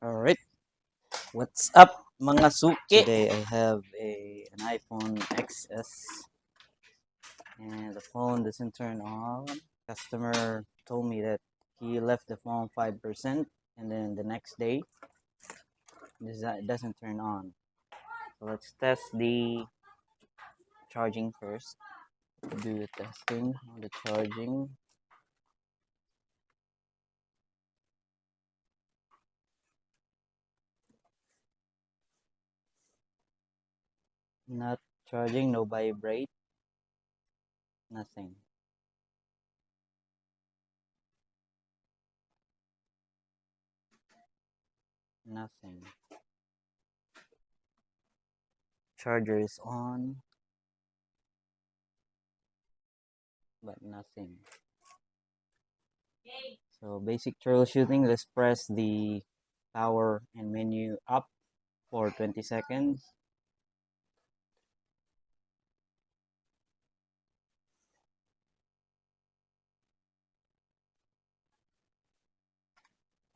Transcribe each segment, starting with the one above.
Alright, what's up mga suki? Today I have an iPhone XS and the phone doesn't turn on. Customer told me that he left the phone 5% and then the next day it doesn't turn on. So let's test the charging first. Do the testing on the charging. Not charging, no vibrate, nothing. Nothing. Charger is on, but nothing. So basic troubleshooting, let's press the power and menu up for 20 seconds.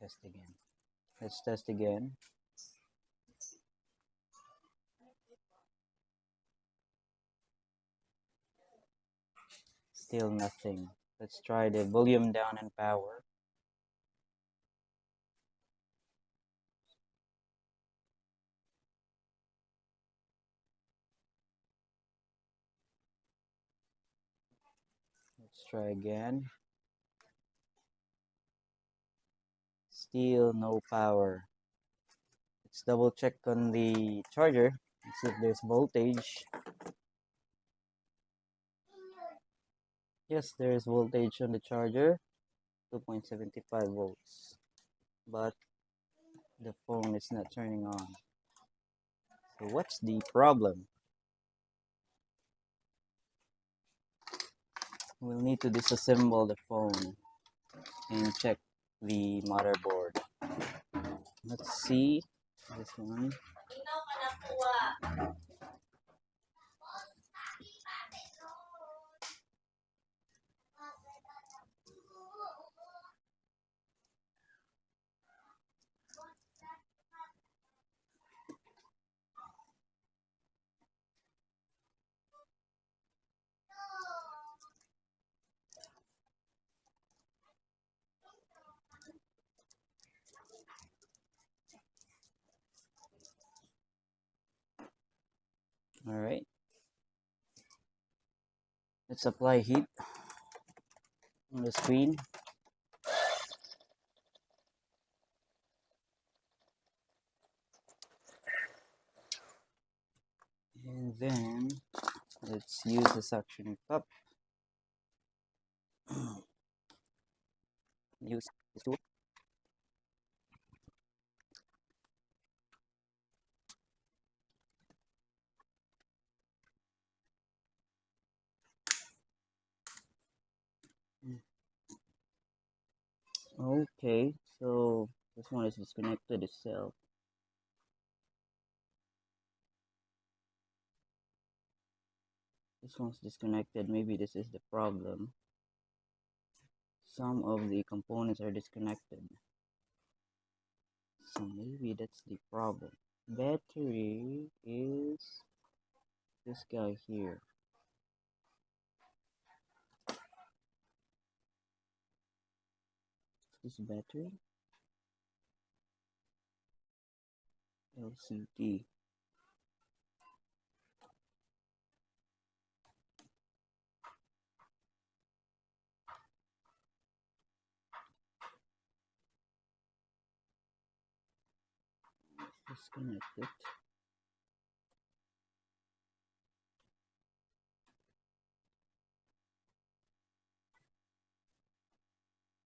Test again. Let's test again. Still nothing. Let's try the volume down and power. Let's try again. Still no power. Let's double check on the charger and see if there's voltage. Yes, there is voltage on the charger, 2.75 volts. But the phone is not turning on. So what's the problem? We'll need to disassemble the phone and check the motherboard. Let's see this one. All right. Let's apply heat on the screen. And then let's use the suction cup. Use this tool. Okay, so this one is disconnected itself. This one's disconnected. Maybe this is the problem. Some of the components are disconnected. So maybe that's the problem. Battery is this guy here. This battery? LCD. Disconnect it.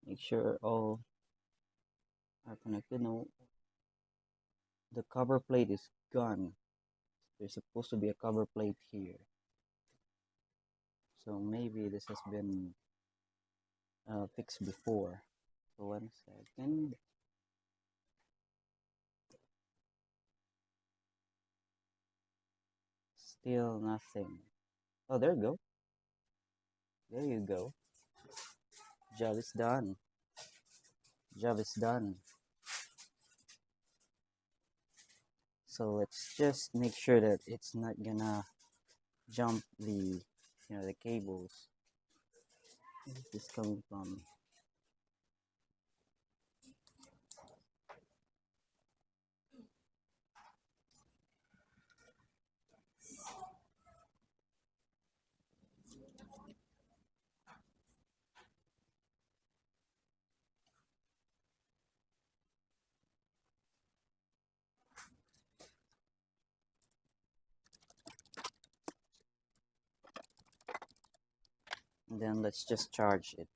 Make sure all are connected. No, the cover plate is gone. There's supposed to be a cover plate here. So maybe this has been fixed before. So 1 second. Still nothing. Oh, there you go. There you go. Job is done. Job is done. So let's just make sure that it's not gonna jump the cables. Where's this coming from? And then let's just charge it.